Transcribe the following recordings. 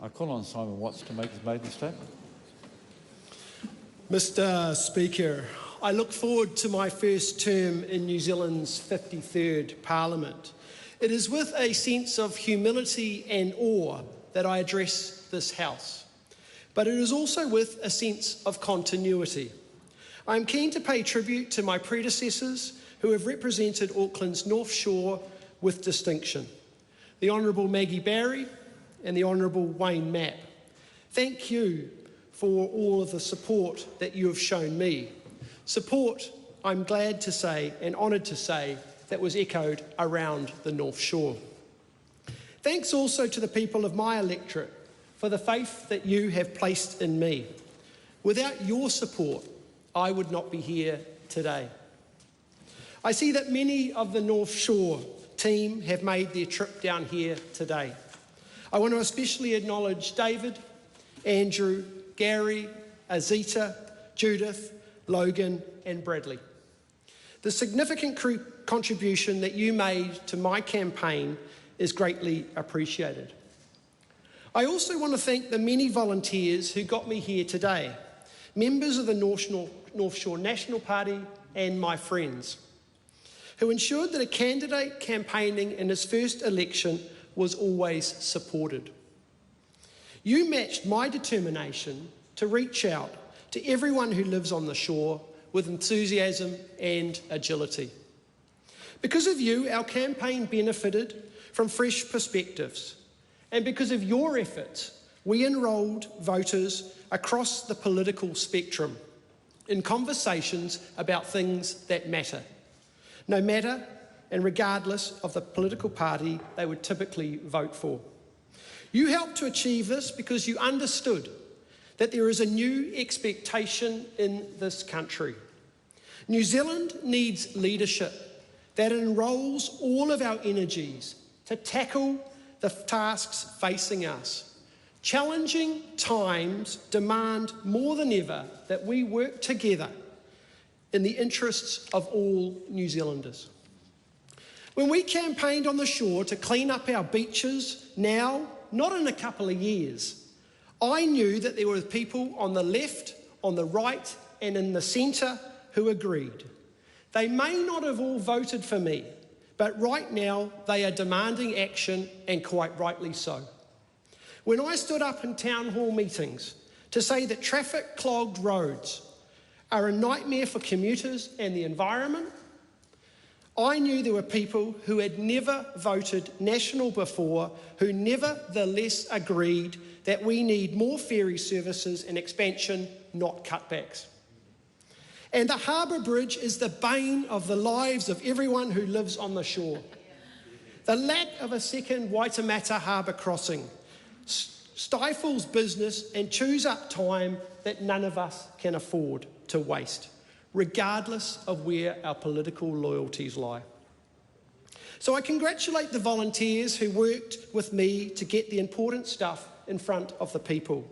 I call on Simon Watts to make his maiden statement. Mr. Speaker, I look forward to my first term in New Zealand's 53rd Parliament. It is with a sense of humility and awe that I address this House, but it is also with a sense of continuity. I am keen to pay tribute to my predecessors who have represented Auckland's North Shore with distinction, the Honourable Maggie Barry and the Honourable Wayne Mapp. Thank you for all of the support that you have shown me. Support, I'm glad to say and honoured to say, that was echoed around the North Shore. Thanks also to the people of my electorate for the faith that you have placed in me. Without your support, I would not be here today. I see that many of the North Shore team have made their trip down here today. I want to especially acknowledge David, Andrew, Gary, Azita, Judith, Logan and Bradley. The significant contribution that you made to my campaign is greatly appreciated. I also want to thank the many volunteers who got me here today, members of the North Shore National Party and my friends, who ensured that a candidate campaigning in his first election was always supported. You matched my determination to reach out to everyone who lives on the shore with enthusiasm and agility. Because of you, our campaign benefited from fresh perspectives, and because of your efforts, we enrolled voters across the political spectrum in conversations about things that matter, no matter and regardless of the political party they would typically vote for. You helped to achieve this because you understood that there is a new expectation in this country. New Zealand needs leadership that enrolls all of our energies to tackle the tasks facing us. Challenging times demand more than ever that we work together in the interests of all New Zealanders. When we campaigned on the shore to clean up our beaches now, not in a couple of years, I knew that there were people on the left, on the right and in the centre who agreed. They may not have all voted for me, but right now they are demanding action, and quite rightly so. When I stood up in town hall meetings to say that traffic-clogged roads are a nightmare for commuters and the environment, I knew there were people who had never voted National before who nevertheless agreed that we need more ferry services and expansion, not cutbacks. And the harbour bridge is the bane of the lives of everyone who lives on the shore. The lack of a second Waitemata harbour crossing stifles business and chews up time that none of us can afford to waste, regardless of where our political loyalties lie. So I congratulate the volunteers who worked with me to get the important stuff in front of the people,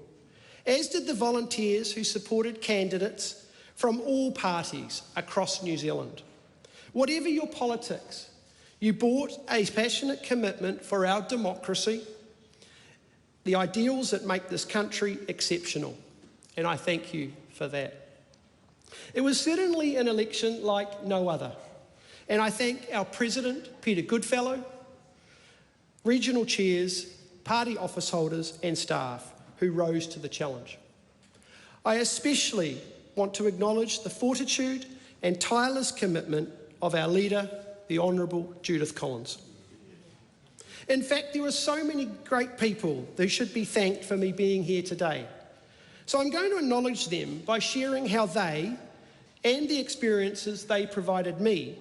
as did the volunteers who supported candidates from all parties across New Zealand. Whatever your politics, you brought a passionate commitment for our democracy, the ideals that make this country exceptional, and I thank you for that. It was certainly an election like no other, and I thank our President, Peter Goodfellow, regional chairs, party office holders and staff who rose to the challenge. I especially want to acknowledge the fortitude and tireless commitment of our leader, the Honourable Judith Collins. In fact, there are so many great people who should be thanked for me being here today. So I'm going to acknowledge them by sharing how they and the experiences they provided me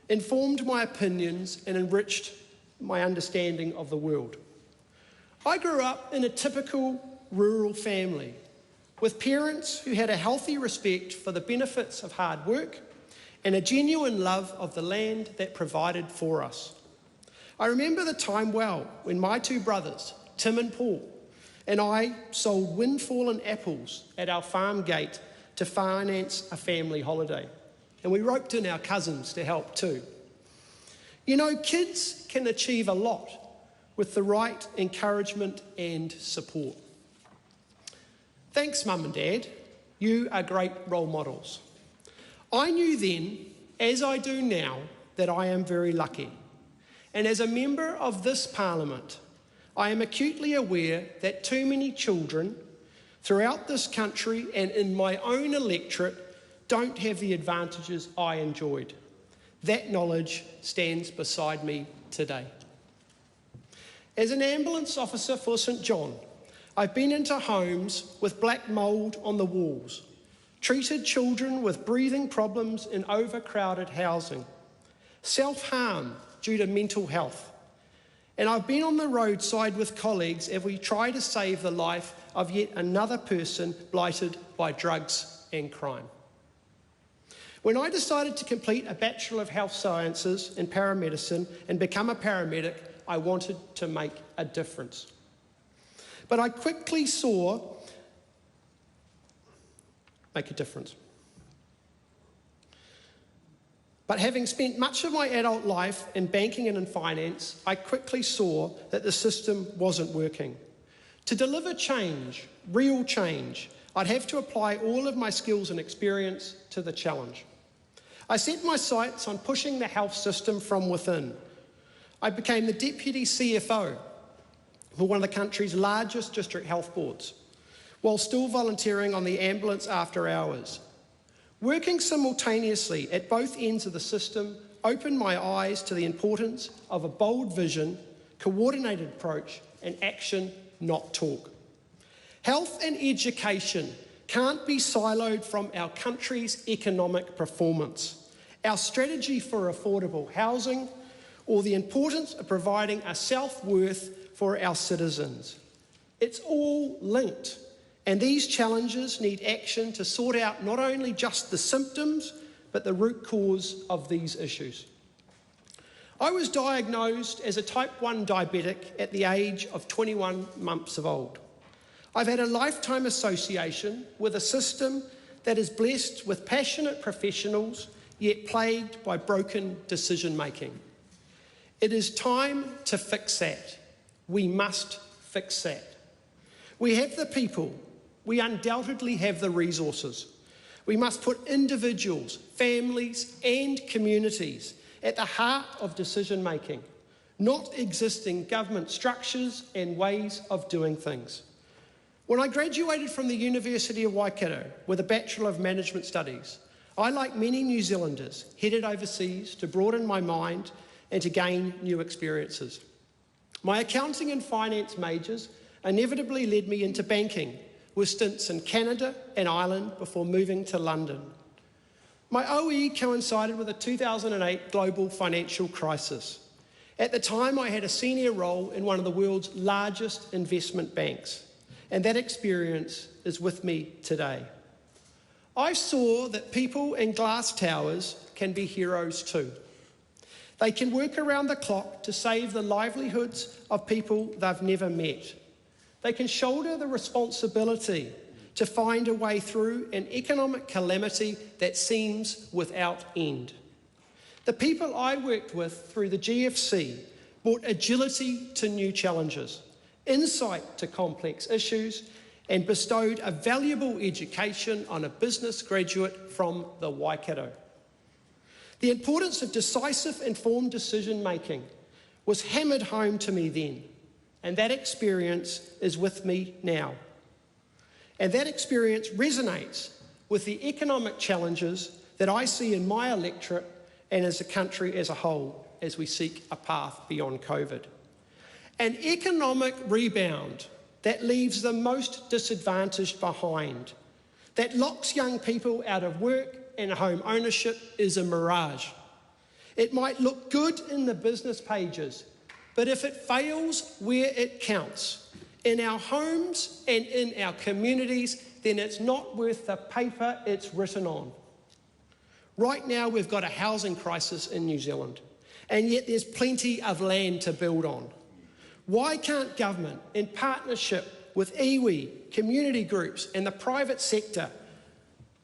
informed my opinions and enriched my understanding of the world. I grew up in a typical rural family with parents who had a healthy respect for the benefits of hard work and a genuine love of the land that provided for us. I remember the time well when my two brothers, Tim and Paul, and I sold windfallen apples at our farm gate to finance a family holiday. And we roped in our cousins to help too. You know, kids can achieve a lot with the right encouragement and support. Thanks, Mum and Dad. You are great role models. I knew then, as I do now, that I am very lucky. And as a member of this Parliament, I am acutely aware that too many children throughout this country and in my own electorate don't have the advantages I enjoyed. That knowledge stands beside me today. As an ambulance officer for St John, I've been into homes with black mould on the walls, treated children with breathing problems in overcrowded housing, self-harm due to mental health. And I've been on the roadside with colleagues as we try to save the life of yet another person blighted by drugs and crime. When I decided to complete a Bachelor of Health Sciences in paramedicine and become a paramedic, I wanted to make a difference. But I quickly saw But having spent much of my adult life in banking and in finance, I quickly saw that the system wasn't working. To deliver change, real change, I'd have to apply all of my skills and experience to the challenge. I set my sights on pushing the health system from within. I became the Deputy CFO for one of the country's largest district health boards, while still volunteering on the ambulance after hours. Working simultaneously at both ends of the system opened my eyes to the importance of a bold vision, coordinated approach, and action, not talk. Health and education can't be siloed from our country's economic performance, our strategy for affordable housing, or the importance of providing a self-worth for our citizens. It's all linked. And these challenges need action to sort out not only just the symptoms, but the root cause of these issues. I was diagnosed as a type 1 diabetic at the age of 21 months of old. I've had a lifetime association with a system that is blessed with passionate professionals, yet plagued by broken decision-making. It is time to fix that. We must fix that. We have the people. We undoubtedly have the resources. We must put individuals, families, and communities at the heart of decision-making, not existing government structures and ways of doing things. When I graduated from the University of Waikato with a Bachelor of Management Studies, I, like many New Zealanders, headed overseas to broaden my mind and to gain new experiences. My accounting and finance majors inevitably led me into banking, with stints in Canada and Ireland before moving to London. My OE coincided with the 2008 global financial crisis. At the time, I had a senior role in one of the world's largest investment banks, and that experience is with me today. I saw that people in glass towers can be heroes too. They can work around the clock to save the livelihoods of people they've never met. They can shoulder the responsibility to find a way through an economic calamity that seems without end. The people I worked with through the GFC brought agility to new challenges, insight to complex issues, and bestowed a valuable education on a business graduate from the Waikato. The importance of decisive, informed decision-making was hammered home to me then. And that experience is with me now. And that experience resonates with the economic challenges that I see in my electorate and as a country as a whole as we seek a path beyond COVID. An economic rebound that leaves the most disadvantaged behind, that locks young people out of work and home ownership is a mirage. It might look good in the business pages, but if it fails where it counts, in our homes and in our communities, then it's not worth the paper it's written on. Right now, we've got a housing crisis in New Zealand, and yet there's plenty of land to build on. Why can't government, in partnership with iwi, community groups, and the private sector,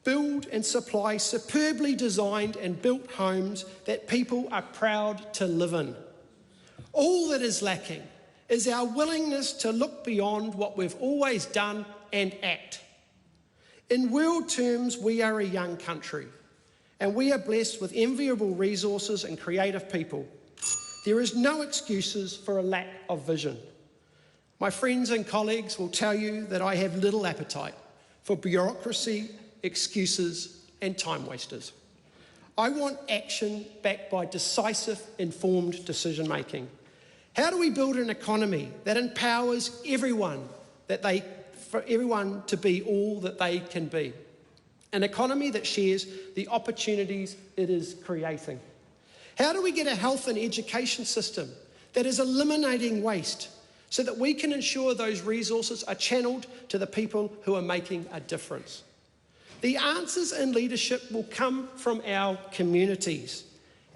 build and supply superbly designed and built homes that people are proud to live in? All that is lacking is our willingness to look beyond what we've always done and act. In world terms, we are a young country, and we are blessed with enviable resources and creative people. There is no excuses for a lack of vision. My friends and colleagues will tell you that I have little appetite for bureaucracy, excuses, and time wasters. I want action backed by decisive, informed decision making. How do we build an economy that empowers everyone, for everyone to be all that they can be? An economy that shares the opportunities it is creating. How do we get a health and education system that is eliminating waste so that we can ensure those resources are channeled to the people who are making a difference? The answers in leadership will come from our communities,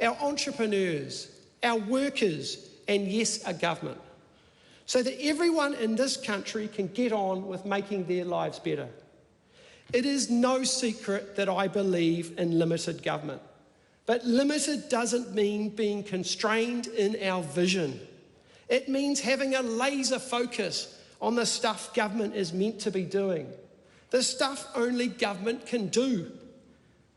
our entrepreneurs, our workers, and yes, a government, so that everyone in this country can get on with making their lives better. It is no secret that I believe in limited government, but limited doesn't mean being constrained in our vision. It means having a laser focus on the stuff government is meant to be doing, the stuff only government can do: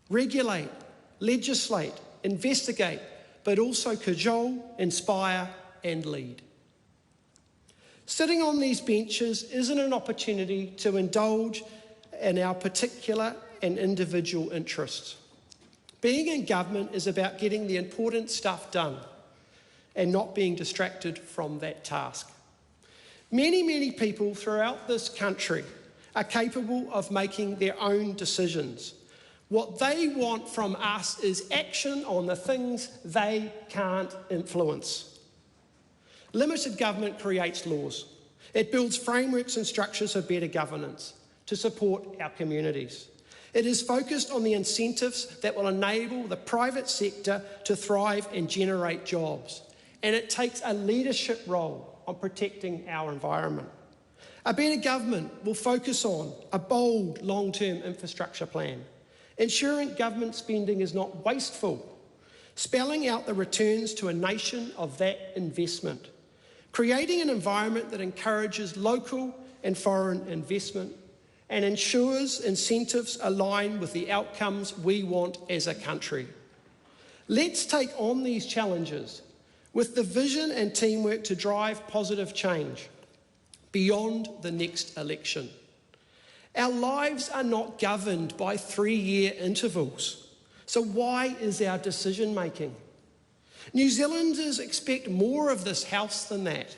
regulate, legislate, investigate, but also cajole, inspire, and lead. Sitting on these benches isn't an opportunity to indulge in our particular and individual interests. Being in government is about getting the important stuff done and not being distracted from that task. Many people throughout this country are capable of making their own decisions. What they want from us is action on the things they can't influence. Limited government creates laws. It builds frameworks and structures for better governance to support our communities. It is focused on the incentives that will enable the private sector to thrive and generate jobs. And it takes a leadership role on protecting our environment. A better government will focus on a bold long-term infrastructure plan, ensuring government spending is not wasteful, spelling out the returns to a nation of that investment, creating an environment that encourages local and foreign investment and ensures incentives align with the outcomes we want as a country. Let's take on these challenges with the vision and teamwork to drive positive change beyond the next election. Our lives are not governed by 3-year intervals. So why is our decision making? New Zealanders expect more of this house than that.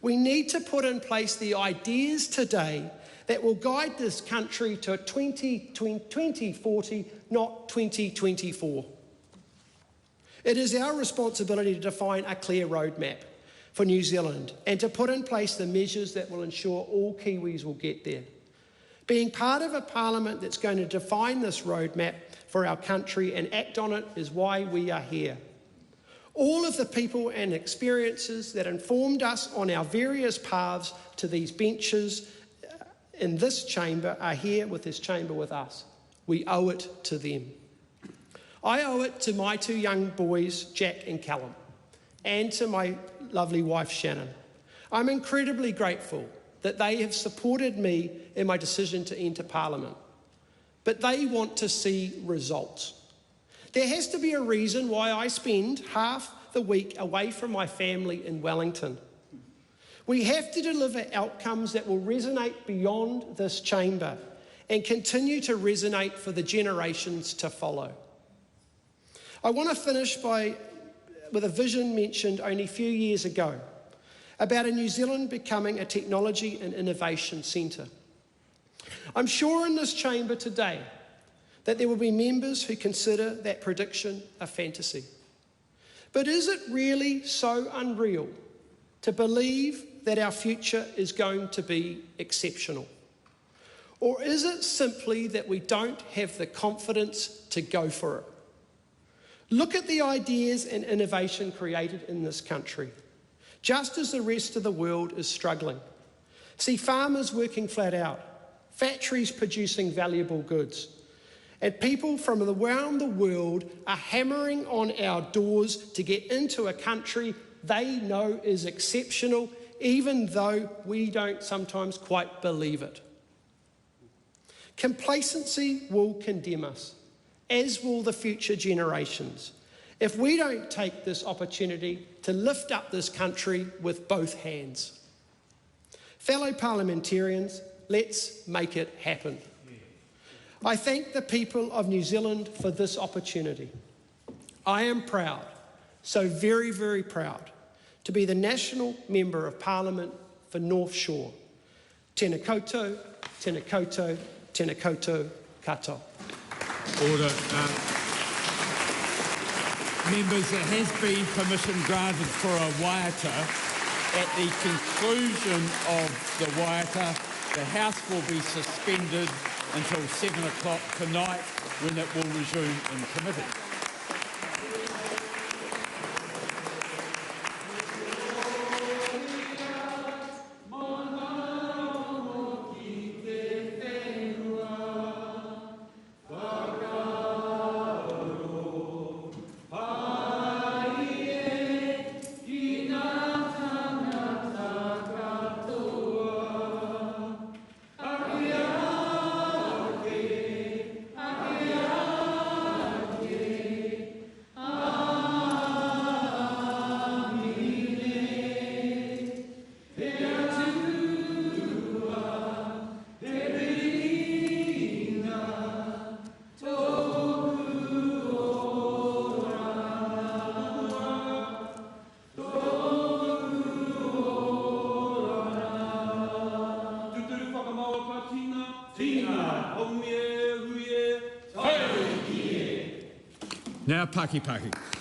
We need to put in place the ideas today that will guide this country to 2040, not 2024. It is our responsibility to define a clear roadmap for New Zealand and to put in place the measures that will ensure all Kiwis will get there. Being part of a parliament that's going to define this roadmap for our country and act on it is why we are here. All of the people and experiences that informed us on our various paths to these benches in this chamber are here with this chamber with us. We owe it to them. I owe it to my 2 young boys, Jack and Callum, and to my lovely wife, Shannon. I'm incredibly grateful that they have supported me in my decision to enter Parliament. But they want to see results. There has to be a reason why I spend half the week away from my family in Wellington. We have to deliver outcomes that will resonate beyond this chamber and continue to resonate for the generations to follow. I want to finish with a vision mentioned only a few years ago about a New Zealand becoming a technology and innovation centre. I'm sure in this chamber today that there will be members who consider that prediction a fantasy. But is it really so unreal to believe that our future is going to be exceptional? Or is it simply that we don't have the confidence to go for it? Look at the ideas and innovation created in this country, just as the rest of the world is struggling. See farmers working flat out, factories producing valuable goods, and people from around the world are hammering on our doors to get into a country they know is exceptional even though we don't sometimes quite believe it. Complacency will condemn us, as will the future generations, if we don't take this opportunity to lift up this country with both hands. Fellow parliamentarians, let's make it happen. I thank the people of New Zealand for this opportunity. I am proud, so very, very proud, to be the National Member of Parliament for North Shore. Tēnā koutou, tēnā koutou, tēnā koutou katoa. Order. Members, there has been permission granted for a waiata. At the conclusion of the waiata, the House will be suspended until 7 o'clock tonight, when it will resume in committee. Now, Paki Paki.